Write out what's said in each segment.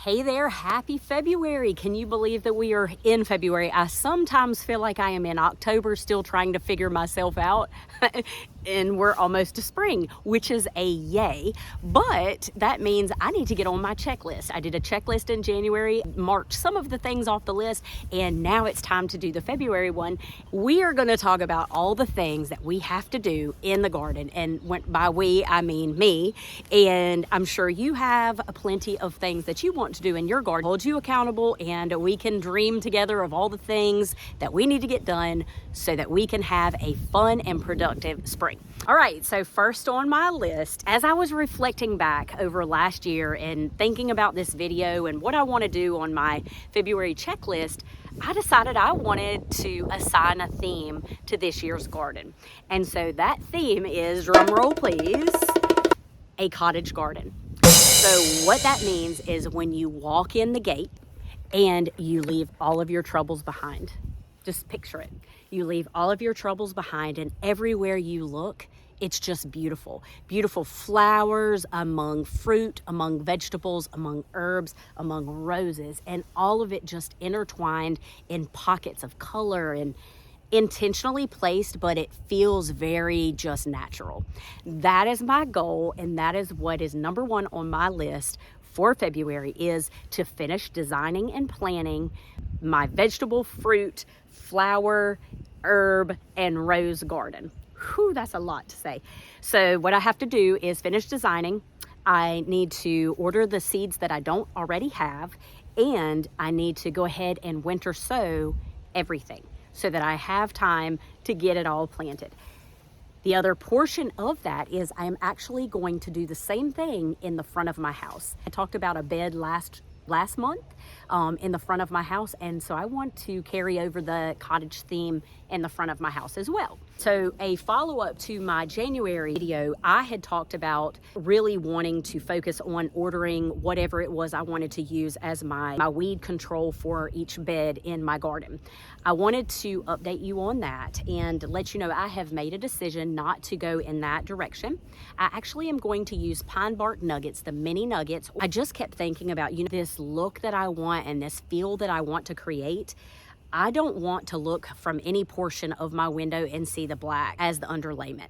Hey there, happy February. Can you believe that we are in February? I sometimes feel like I am in October still trying to figure myself out and we're almost to spring, which is a yay. But that means I need to get on my checklist. I did a checklist in January, marked some of the things off the list, and now it's time to do the February one. We are going to talk about all the things that we have to do in the garden, and by we, I mean me. And I'm sure you have plenty of things that you want to do in your garden. Hold you accountable, and we can dream together of all the things that we need to get done so that we can have a fun and productive spring. All right, so first on my list, as I was reflecting back over last year and thinking about this video and what I want to do on my February checklist, I decided I wanted to assign a theme to this year's garden. And so that theme is, drumroll please, a cottage garden. So what that means is when you walk in the gate and you leave all of your troubles behind. Just picture it. You leave all of your troubles behind, and everywhere you look, it's just beautiful. Beautiful flowers among fruit, among vegetables, among herbs, among roses, and all of it just intertwined in pockets of color and intentionally placed, but it feels very just natural. That is my goal, and that is what is number one on my list for February, is to finish designing and planning my vegetable, fruit, flower, herb, and rose garden. Whew, that's a lot to say. So what I have to do is finish designing. I need to order the seeds that I don't already have, and I need to go ahead and winter sow everything so that I have time to get it all planted. The other portion of that is I am actually going to do the same thing in the front of my house. I talked about a bed last month in the front of my house, and so I want to carry over the cottage theme in the front of my house as well. So a follow-up to my January video, I had talked about really wanting to focus on ordering whatever it was I wanted to use as my weed control for each bed in my garden. I wanted to update you on that and let you know I have made a decision not to go in that direction. I actually am going to use pine bark nuggets, the mini nuggets. I just kept thinking about, this look that I want and this feel that I want to create. I don't want to look from any portion of my window and see the black as the underlayment.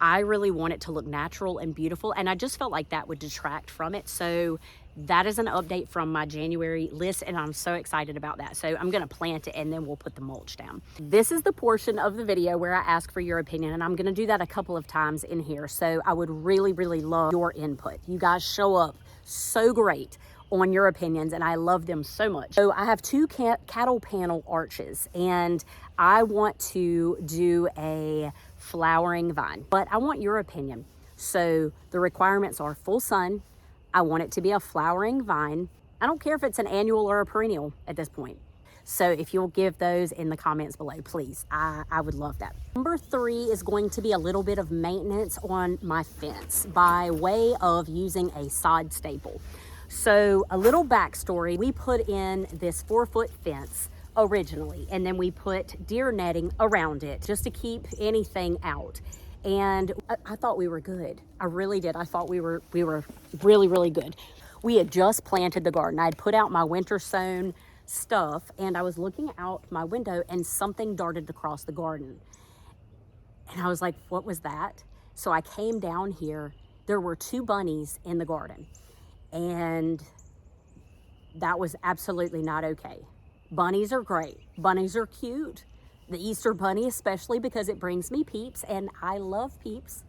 I really want it to look natural and beautiful, and I just felt like that would detract from it. So that is an update from my January list, and I'm so excited about that. So I'm gonna plant it and then we'll put the mulch down. This is the portion of the video where I ask for your opinion, and I'm gonna do that a couple of times in here. So I would really, really love your input. You guys show up so great on your opinions, and I love them so much. So I have two cattle panel arches, and I want to do a flowering vine, but I want your opinion. So the requirements are full sun. I want it to be a flowering vine. I don't care if it's an annual or a perennial at this point. So if you'll give those in the comments below, please, I would love that. Number 3 is going to be a little bit of maintenance on my fence by way of using a sod staple. So a little backstory, we put in this 4-foot fence originally, and then we put deer netting around it just to keep anything out. And I thought we were good. I really did. I thought we were really, really good. We had just planted the garden. I had put out my winter sown stuff, and I was looking out my window and something darted across the garden. And I was like, what was that? So I came down here. There were 2 bunnies in the garden. And that was absolutely not okay. Bunnies are great. Bunnies are cute. The Easter bunny especially, because it brings me peeps, and I love peeps.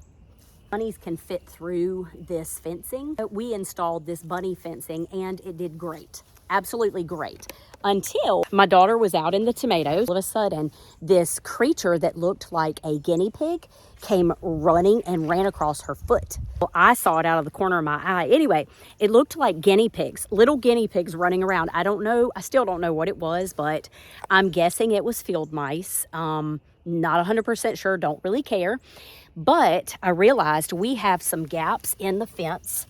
Bunnies can fit through this fencing. We installed this bunny fencing, and it did great. Absolutely great. Until my daughter was out in the tomatoes. All of a sudden, this creature that looked like a guinea pig came running and ran across her foot. Well, I saw it out of the corner of my eye. Anyway, it looked like guinea pigs, little guinea pigs running around. I don't know. I still don't know what it was, but I'm guessing it was field mice. Not 100% sure. Don't really care. But I realized we have some gaps in the fence,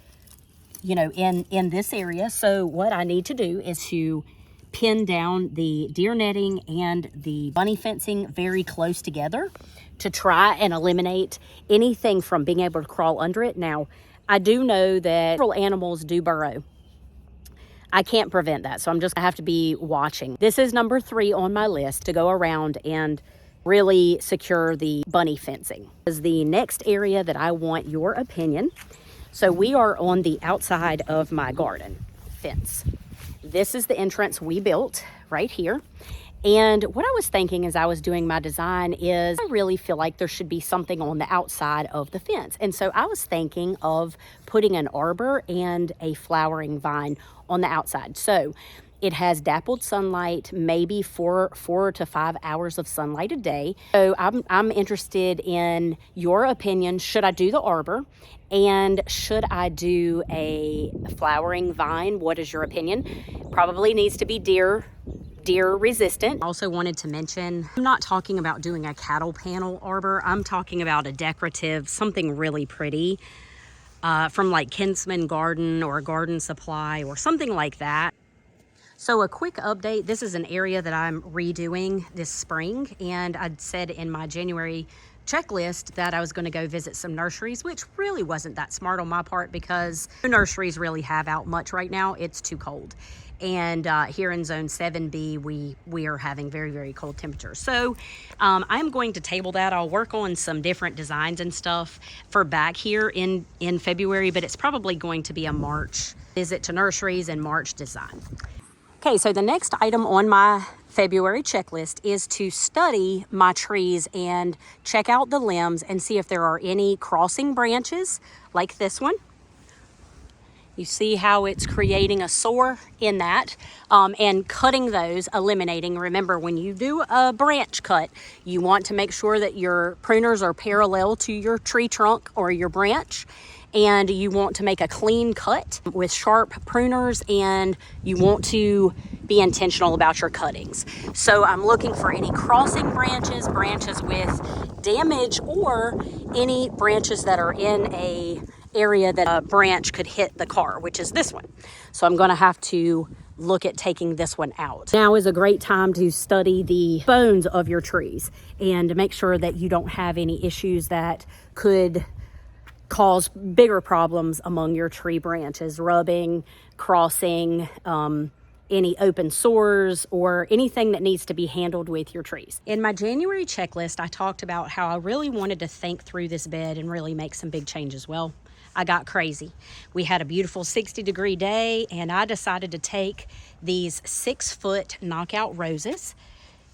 in this area. So what I need to do is to pin down the deer netting and the bunny fencing very close together to try and eliminate anything from being able to crawl under it. Now, I do know that several animals do burrow I can't prevent that. So I'm just gonna have to be watching. This is number 3 on my list to go around and really secure the bunny fencing. This is the next area that I want your opinion. So we are on the outside of my garden fence. This is the entrance we built right here. And what I was thinking as I was doing my design is I really feel like there should be something on the outside of the fence. And so I was thinking of putting an arbor and a flowering vine on the outside. So it has dappled sunlight, maybe 4 to 5 hours of sunlight a day. So I'm interested in your opinion. Should I do the arbor? And should I do a flowering vine? What is your opinion? Probably needs to be deer resistant. I also wanted to mention, I'm not talking about doing a cattle panel arbor. I'm talking about a decorative, something really pretty from like Kinsman Garden or Garden Supply or something like that. So a quick update, this is an area that I'm redoing this spring, and I'd said in my January checklist that I was going to go visit some nurseries, which really wasn't that smart on my part because no nurseries really have out much right now. It's too cold. And here in zone 7B, we are having very, very cold temperatures. So I'm going to table that. I'll work on some different designs and stuff for back here in February, but it's probably going to be a March visit to nurseries and March design. Okay, so the next item on my February checklist is to study my trees and check out the limbs and see if there are any crossing branches like this one. You see how it's creating a sore in that, and cutting those, eliminating. Remember, when you do a branch cut, you want to make sure that your pruners are parallel to your tree trunk or your branch, and you want to make a clean cut with sharp pruners, and you want to be intentional about your cuttings. So I'm looking for any crossing branches with damage, or any branches that are in a area that a branch could hit the car, which is this one. So I'm gonna have to look at taking this one out. Now is a great time to study the bones of your trees and to make sure that you don't have any issues that could cause bigger problems among your tree branches, rubbing, crossing, any open sores, or anything that needs to be handled with your trees. In my January checklist, I talked about how I really wanted to think through this bed and really make some big changes. Well, I got crazy. We had a beautiful 60-degree day, and I decided to take these 6-foot knockout roses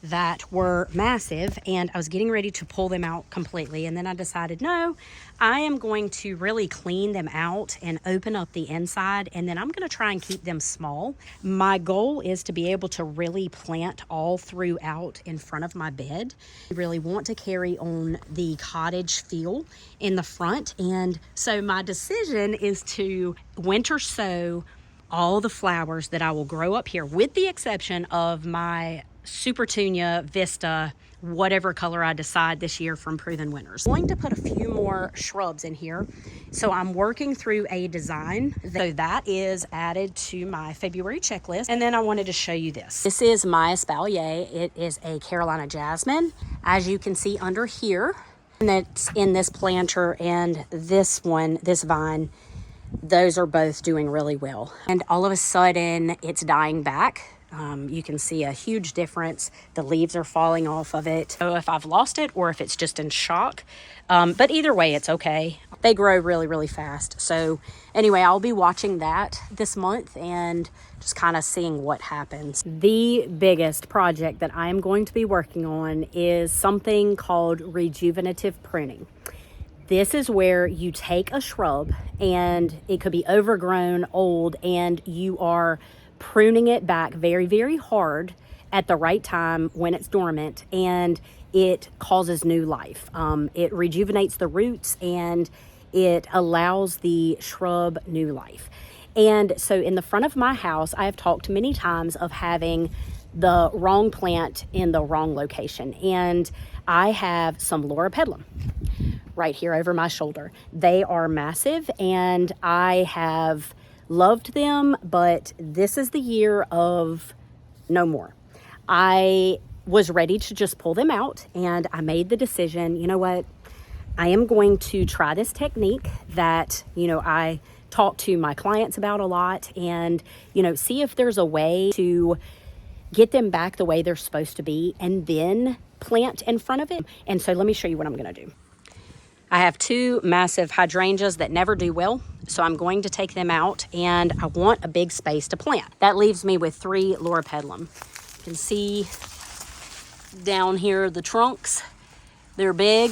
that were massive, and I was getting ready to pull them out completely, and then I decided, no, I am going to really clean them out and open up the inside, and then I'm going to try and keep them small. My goal is to be able to really plant all throughout in front of my bed. I really want to carry on the cottage feel in the front, and so my decision is to winter sow all the flowers that I will grow up here, with the exception of my Supertunia Vista, whatever color I decide this year from Proven Winners. I'm going to put a few more shrubs in here. So I'm working through a design. So that is added to my February checklist. And then I wanted to show you this. This is my espalier. It is a Carolina jasmine. As you can see under here, and that's in this planter, and this one, this vine, those are both doing really well. And all of a sudden it's dying back. You can see a huge difference. The leaves are falling off of it. So if I've lost it or if it's just in shock, but either way, it's okay. They grow really, really fast. So anyway, I'll be watching that this month and just kind of seeing what happens. The biggest project that I'm going to be working on is something called rejuvenative pruning. This is where you take a shrub, and it could be overgrown, old, and you are pruning it back very, very hard at the right time when it's dormant, and it causes new life. It rejuvenates the roots, and it allows the shrub new life. And so in the front of my house, I have talked many times of having the wrong plant in the wrong location. And I have some Laura Pedlum right here over my shoulder. They are massive, and I have loved them, but this is the year of no more. I was ready to just pull them out, and I made the decision, you know what, I am going to try this technique that, I talk to my clients about a lot, and, you know, see if there's a way to get them back the way they're supposed to be and then plant in front of it. And so let me show you what I'm going to do. I have two massive hydrangeas that never do well, so I'm going to take them out, and I want a big space to plant. That leaves me with 3 loropetalum. You can see down here the trunks, they're big.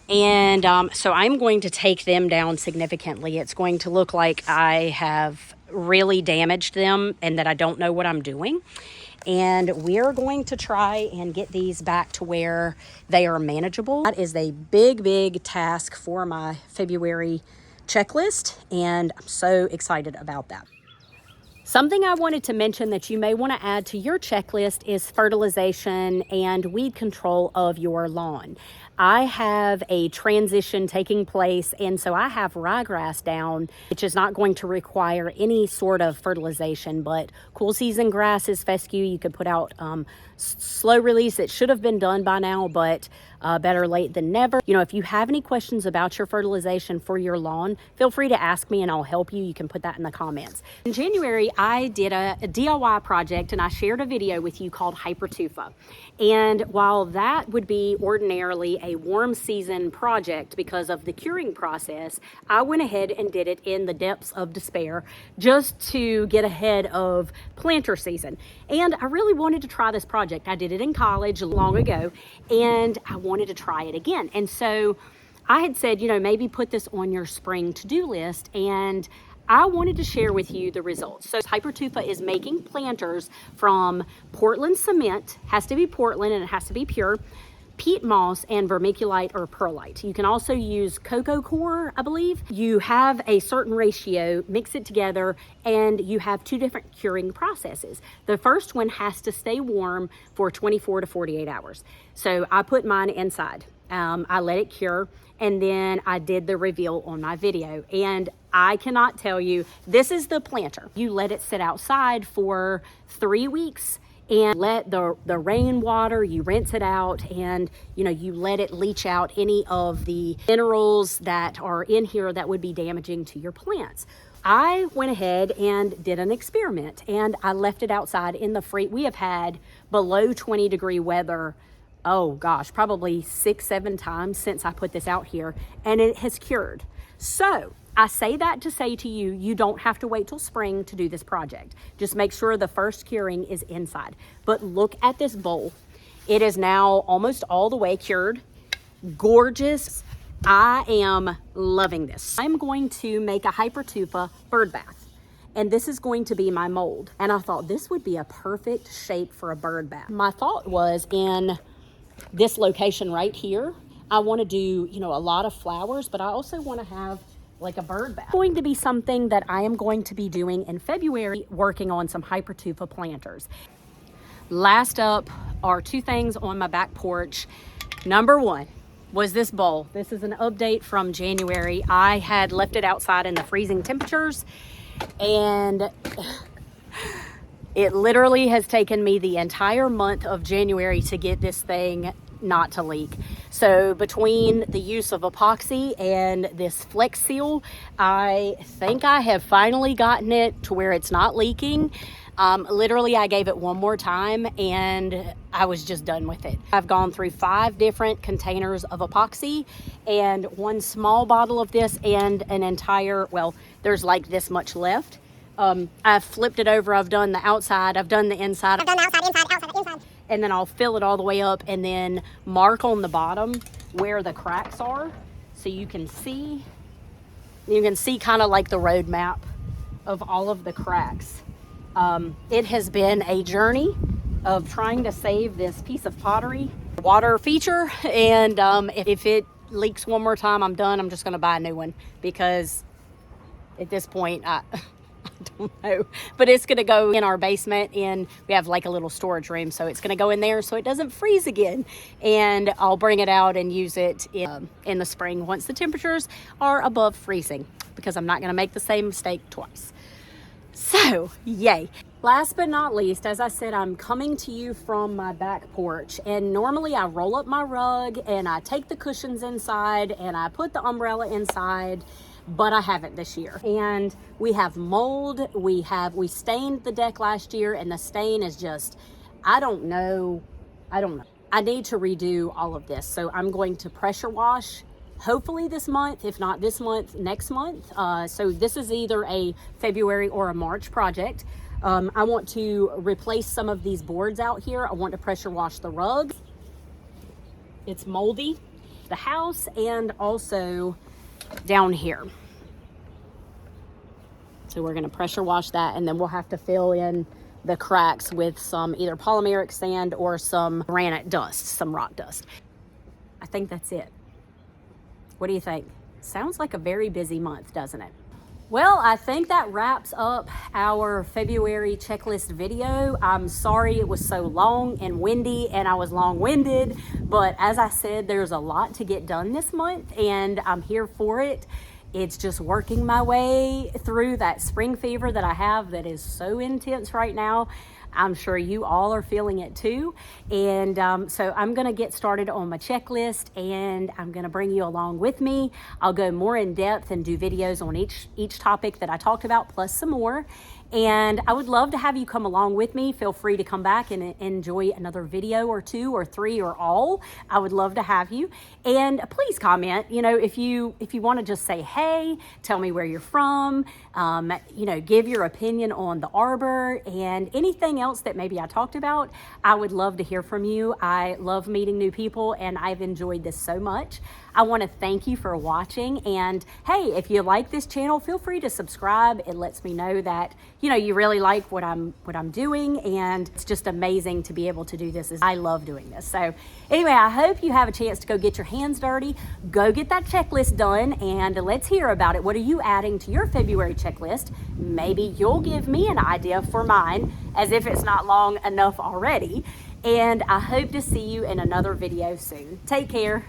And so I'm going to take them down significantly. It's going to look like I have really damaged them and that I don't know what I'm doing. And we're going to try and get these back to where they are manageable. That is a big, big task for my February checklist, and I'm so excited about that. Something I wanted to mention that you may want to add to your checklist is fertilization and weed control of your lawn. I have a transition taking place, and so I have ryegrass down, which is not going to require any sort of fertilization, but cool season grasses, fescue, you could put out slow release. It should have been done by now, but better late than never. You know, if you have any questions about your fertilization for your lawn, feel free to ask me and I'll help you. You can put that in the comments. In January, I did a DIY project, and I shared a video with you called hypertufa. And while that would be ordinarily a warm season project because of the curing process, I went ahead and did it in the depths of despair just to get ahead of planter season. And I really wanted to try this project. I did it in college long ago, and I wanted to try it again. And so I had said, you know, maybe put this on your spring to-do list, and I wanted to share with you the results. So hypertufa is making planters from Portland cement, has to be Portland and it has to be pure, peat moss, and vermiculite or perlite. You can also use cocoa coir, I believe. You have a certain ratio, mix it together, and you have 2 different curing processes. The first one has to stay warm for 24 to 48 hours. So I put mine inside. I let it cure, and then I did the reveal on my video. And I cannot tell you, this is the planter. You let it sit outside for 3 weeks and let the rainwater, you rinse it out, and you know, you let it leach out any of the minerals that are in here that would be damaging to your plants. I went ahead and did an experiment, and I left it outside in the free. We have had below 20-degree weather, oh gosh, probably 6-7 times since I put this out here, and it has cured. So I say that to say to you, you don't have to wait till spring to do this project. Just make sure the first curing is inside. But look at this bowl. It is now almost all the way cured. Gorgeous. I am loving this. I'm going to make a hypertufa bird bath, and this is going to be my mold. And I thought this would be a perfect shape for a bird bath. My thought was, in this location right here, I want to do, you know, a lot of flowers, but I also want to have like a bird bath. It's going to be something that I am going to be doing in February, working on some hypertufa planters. Last up are 2 things on my back porch. Number 1 was this bowl. This is an update from January. I had left it outside in the freezing temperatures, and it literally has taken me the entire month of January to get this thing not to leak. So between the use of epoxy and this Flex Seal, I think I have finally gotten it to where it's not leaking. Literally, I gave it one more time and I was just done with it. I've gone through 5 different containers of epoxy and 1 small bottle of this and an entire, well, there's like this much left. I've flipped it over. I've done the outside. I've done the inside. I've done the outside, inside, outside, inside. And then I'll fill it all the way up and then mark on the bottom where the cracks are. So you can see kind of like the road map of all of the cracks. It has been a journey of trying to save this piece of pottery water feature. And if it leaks one more time, I'm done. I'm just going to buy a new one because at this point, I don't know, but it's going to go in our basement, and we have like a little storage room, so it's going to go in there so it doesn't freeze again, and I'll bring it out and use it in the spring once the temperatures are above freezing, because I'm not going to make the same mistake twice. So yay. Last but not least, as I said, I'm coming to you from my back porch, and normally I roll up my rug and I take the cushions inside and I put the umbrella inside. but I haven't this year. And we have mold. We stained the deck last year, and the stain is just, I don't know. I need to redo all of this. So I'm going to pressure wash hopefully this month, if not this month, next month. So this is either a February or a March project. I want to replace some of these boards out here. I want to pressure wash the rugs. It's moldy, the house, and also down here. So we're gonna pressure wash that, and then we'll have to fill in the cracks with some either polymeric sand or some granite dust, some rock dust. I think that's it. What do you think? Sounds like a very busy month, doesn't it? Well, I think that wraps up our February checklist video. I'm sorry it was so long and windy and I was long-winded, but as I said, there's a lot to get done this month and I'm here for it. It's just working my way through that spring fever that I have that is so intense right now. I'm sure you all are feeling it too. And so I'm gonna get started on my checklist and I'm gonna bring you along with me. I'll go more in depth and do videos on each topic that I talked about, plus some more. And I would love to have you come along with me. Feel free to come back and enjoy another video or two or three or all. I would love to have you. And please comment, you know, if you want to just say, hey, tell me where you're from, you know, give your opinion on the arbor and anything else that maybe I talked about. I would love to hear from you. I love meeting new people and I've enjoyed this so much. I want to thank you for watching, and hey, if you like this channel, feel free to subscribe. It lets me know that, you know, you really like what I'm doing, and it's just amazing to be able to do this. I love doing this. So anyway, I hope you have a chance to go get your hands dirty, go get that checklist done, and let's hear about it. What are you adding to your February checklist? Maybe you'll give me an idea for mine, as if it's not long enough already. And I hope to see you in another video soon. Take care.